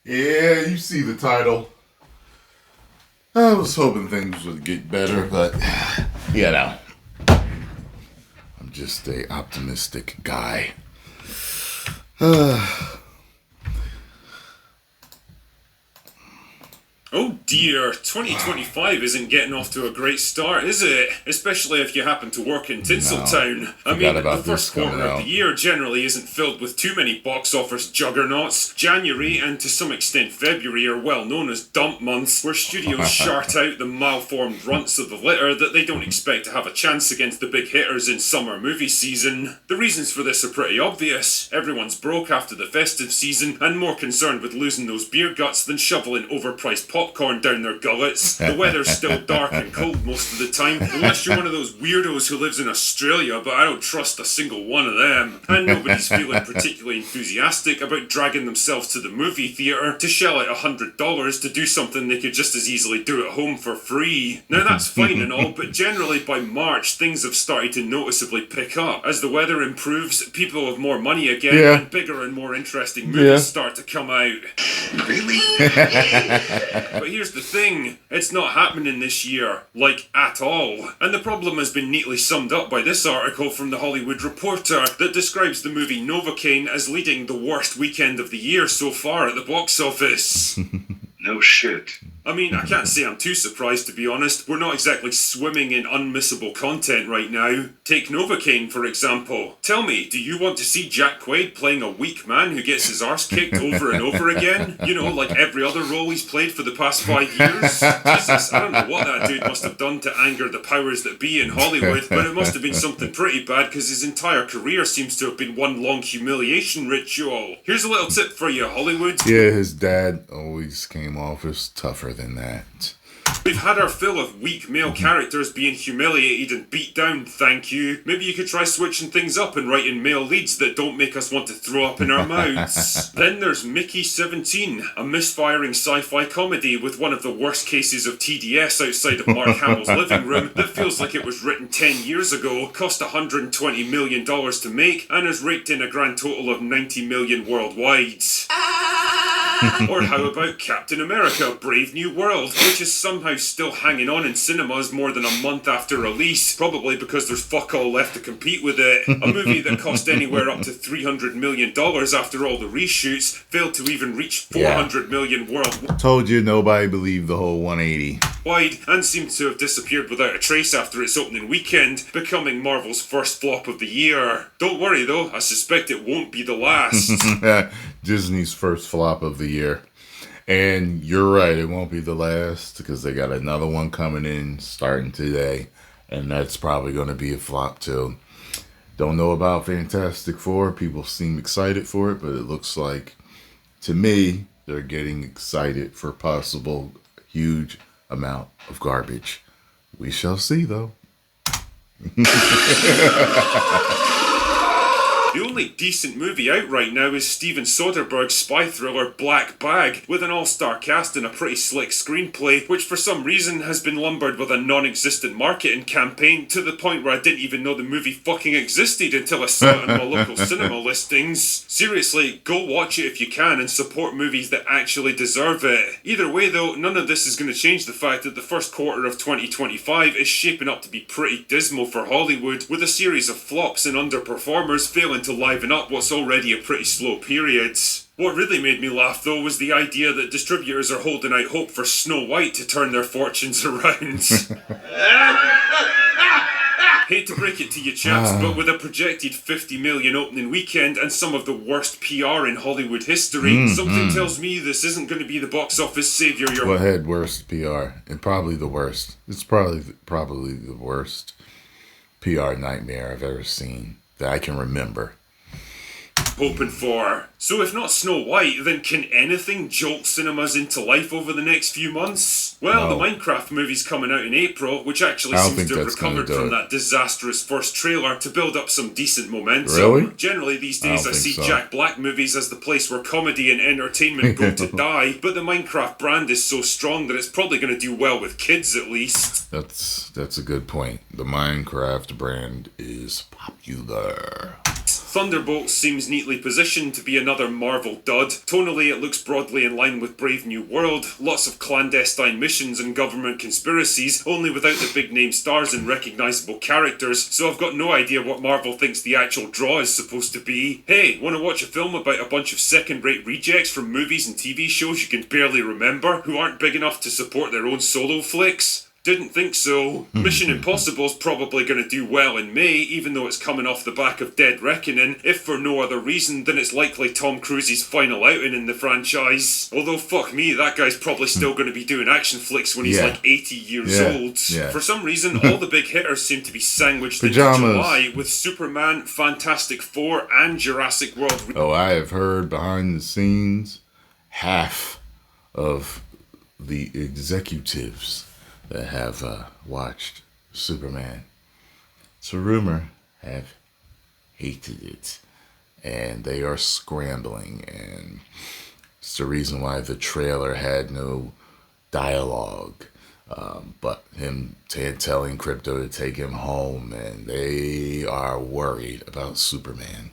Yeah, you see the title. I was hoping things would get better, but you know, I'm just a optimistic guy. Oh dear, 2025 isn't getting off to a great start, is it? Especially if you happen to work in Tinseltown. I mean, the first quarter of the year generally isn't filled with too many box office juggernauts. January and to some extent February are well known as dump months, where studios shart out the malformed runts of the litter that they don't expect to have a chance against the big hitters in summer movie season. The reasons for this are pretty obvious. Everyone's broke after the festive season and more concerned with losing those beer guts than shoveling overpriced popcorn down their gullets. The weather's still dark and cold most of the time, unless you're one of those weirdos who lives in Australia, but I don't trust a single one of them. And nobody's feeling particularly enthusiastic about dragging themselves to the movie theatre to shell out $100 to do something they could just as easily do at home for free. Now that's fine and all, but generally by March things have started to noticeably pick up. As the weather improves, people have more money again, and bigger and more interesting movies start to come out. Really? But here's the thing, it's not happening this year, like at all. And the problem has been neatly summed up by this article from The Hollywood Reporter that describes the movie Novocaine as leading the worst weekend of the year so far at the box office. No shit. I mean, I can't say I'm too surprised, to be honest. We're not exactly swimming in unmissable content right now. Take Novocaine, for example. Tell me, do you want to see Jack Quaid playing a weak man who gets his arse kicked over and over again? You know, like every other role he's played for the past 5 years? Jesus, I don't know what that dude must have done to anger the powers that be in Hollywood, but it must have been something pretty bad because his entire career seems to have been one long humiliation ritual. Here's a little tip for you, Hollywood. Yeah, his dad always came off as tougher than that. We've had our fill of weak male characters being humiliated and beat down, thank you. Maybe you could try switching things up and writing male leads that don't make us want to throw up in our mouths. Then there's Mickey 17, a misfiring sci-fi comedy with one of the worst cases of TDS outside of Mark Hamill's living room that feels like it was written 10 years ago, cost $120 million to make, and has raked in a grand total of $90 million worldwide. Or how about Captain America, Brave New World, which is somehow still hanging on in cinemas more than a month after release, probably because there's fuck all left to compete with it. A movie that cost anywhere up to $300 million after all the reshoots, failed to even reach $400 million worldwide. Told you nobody believed the whole 180. And seemed to have disappeared without a trace after its opening weekend, becoming Marvel's first flop of the year. Don't worry though, I suspect it won't be the last. Disney's first flop of the year. And you're right, it won't be the last because they got another one coming in starting today. And that's probably going to be a flop too. Don't know about Fantastic Four. People seem excited for it, but it looks like, to me, they're getting excited for possible huge amount of garbage. We shall see though. The only decent movie out right now is Steven Soderbergh's spy thriller Black Bag, with an all-star cast and a pretty slick screenplay, which for some reason has been lumbered with a non-existent marketing campaign to the point where I didn't even know the movie fucking existed until I saw it on my local cinema listings. Seriously, go watch it if you can and support movies that actually deserve it. Either way though, none of this is going to change the fact that the first quarter of 2025 is shaping up to be pretty dismal for Hollywood, with a series of flops and underperformers failing to liven up what's already a pretty slow period. What really made me laugh though was the idea that distributors are holding out hope for Snow White to turn their fortunes around. Hate to break it to you chaps, but with a projected $50 million opening weekend and some of the worst PR in Hollywood history, something tells me this isn't going to be the box office savior you're... What had worst PR? And probably the worst. It's probably the worst PR nightmare I've ever seen that I can remember. Hoping for. So if not Snow White, then can anything jolt cinemas into life over the next few months? Well, the Minecraft movie's coming out in April, which actually seems to have recovered from that disastrous first trailer to build up some decent momentum. Really? Generally these days I see Jack Black movies as the place where comedy and entertainment go to die, but the Minecraft brand is so strong that it's probably going to do well with kids at least. That's a good point. The Minecraft brand is popular. Thunderbolt seems neatly positioned to be another Marvel dud. Tonally, it looks broadly in line with Brave New World, lots of clandestine missions and government conspiracies, only without the big-name stars and recognisable characters, so I've got no idea what Marvel thinks the actual draw is supposed to be. Hey, want to watch a film about a bunch of second-rate rejects from movies and TV shows you can barely remember, who aren't big enough to support their own solo flicks? Didn't think so. Mission Impossible's probably going to do well in May, even though it's coming off the back of Dead Reckoning, if for no other reason than it's likely Tom Cruise's final outing in the franchise. Although, fuck me, that guy's probably still going to be doing action flicks when he's like 80 years old. For some reason, all the big hitters seem to be sandwiched into July, with Superman, Fantastic Four, and Jurassic World. Oh, I have heard behind the scenes, half of the executives that have watched Superman, it's a rumor, have hated it, and they are scrambling, and it's the reason why the trailer had no dialogue, but him telling Crypto to take him home, and they are worried about Superman.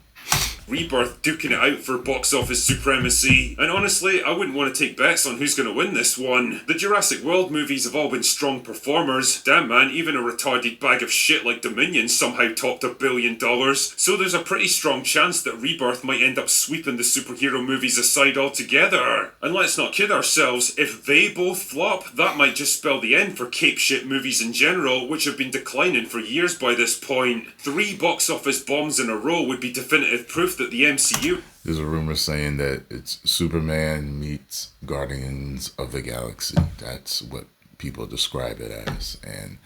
Rebirth duking it out for box office supremacy. And honestly, I wouldn't want to take bets on who's going to win this one. The Jurassic World movies have all been strong performers. Damn man, even a retarded bag of shit like Dominion somehow topped $1 billion. So there's a pretty strong chance that Rebirth might end up sweeping the superhero movies aside altogether. And let's not kid ourselves, if they both flop, that might just spell the end for cape shit movies in general, which have been declining for years by this point. 3 box office bombs in a row would be definitive proof that the MCU... There's a rumor saying that it's Superman meets Guardians of the Galaxy. That's what people describe it as, and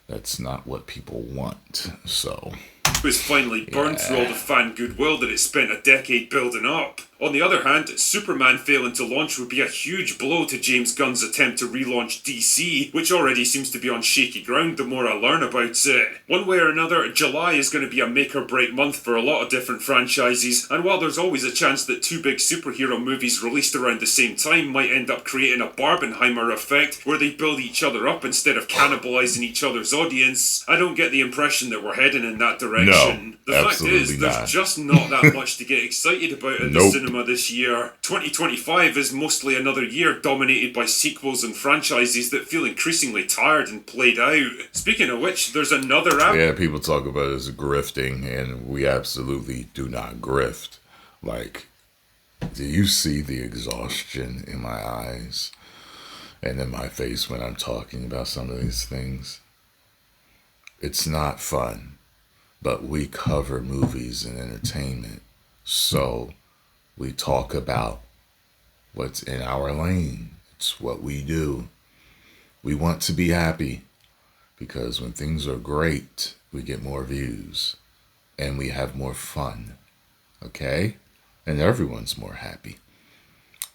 that's not what people want, so... was finally burned through all the fan goodwill that it spent a decade building up. On the other hand, Superman failing to launch would be a huge blow to James Gunn's attempt to relaunch DC, which already seems to be on shaky ground the more I learn about it. One way or another, July is going to be a make-or-break month for a lot of different franchises, and while there's always a chance that 2 big superhero movies released around the same time might end up creating a Barbenheimer effect, where they build each other up instead of cannibalizing each other's audience, I don't get the impression that we're heading in that direction. No, the fact is, there's just not that much to get excited about in the cinema this year. 2025 is mostly another year dominated by sequels and franchises that feel increasingly tired and played out. Speaking of which, there's another out. Yeah, people talk about it as grifting, and we absolutely do not grift. Like, do you see the exhaustion in my eyes and in my face when I'm talking about some of these things? It's not fun. But we cover movies and entertainment, so we talk about what's in our lane. It's what we do. We want to be happy because when things are great, we get more views and we have more fun, okay? And everyone's more happy.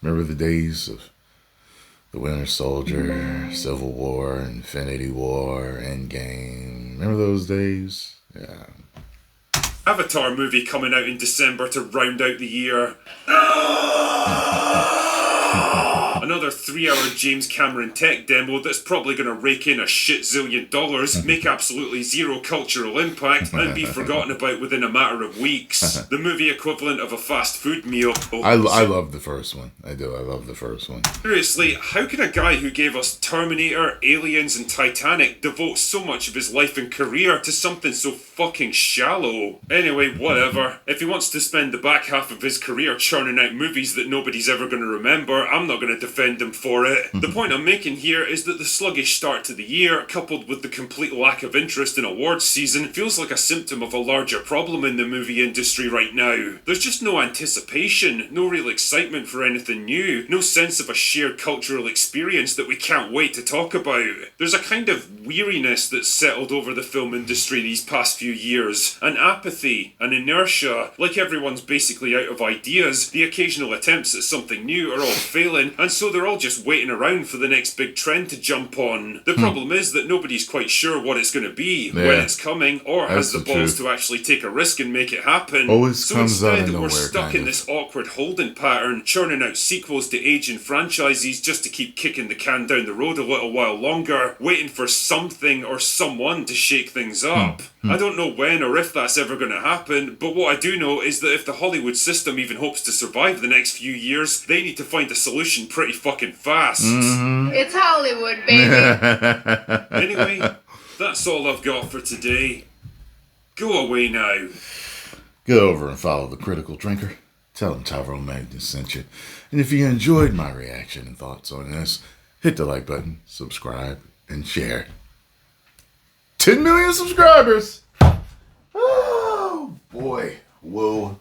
Remember the days of the Winter Soldier, Civil War, Infinity War, Endgame? Remember those days? Yeah. Avatar movie coming out in December to round out the year. Another 3-hour James Cameron tech demo that's probably going to rake in a shit zillion dollars, make absolutely zero cultural impact, and be forgotten about within a matter of weeks. The movie equivalent of a fast food meal. I love the first one. I do. I love the first one. Seriously, how can a guy who gave us Terminator, Aliens, and Titanic devote so much of his life and career to something so fucking shallow? Anyway, whatever. If he wants to spend the back half of his career churning out movies that nobody's ever going to remember, I'm not going to defend him for it. The point I'm making here is that the sluggish start to the year, coupled with the complete lack of interest in awards season, feels like a symptom of a larger problem in the movie industry right now. There's just no anticipation, no real excitement for anything new, no sense of a shared cultural experience that we can't wait to talk about. There's a kind of weariness that's settled over the film industry these past few years, an apathy, an inertia, like everyone's basically out of ideas, the occasional attempts at something new are all failing, and so they're all just waiting around for the next big trend to jump on. The problem is that nobody's quite sure what it's going to be, when it's coming, or has the balls to actually take a risk and make it happen. Always so comes out of instead, nowhere, we're stuck in this awkward holding pattern, churning out sequels to aging franchises just to keep kicking the can down the road a little while longer, waiting for something or someone to shake things up. I don't know when or if that's ever going to happen, but what I do know is that if the Hollywood system even hopes to survive the next few years, they need to find a solution pretty fucking fast. It's Hollywood, baby. Anyway, that's all I've got for today. Go away now. Go over and follow the Critical Drinker. Tell him Tyrone Magnus sent you. And if you enjoyed my reaction and thoughts on this, hit the like button, subscribe, and share. 10 million subscribers! Oh, boy. Whoa.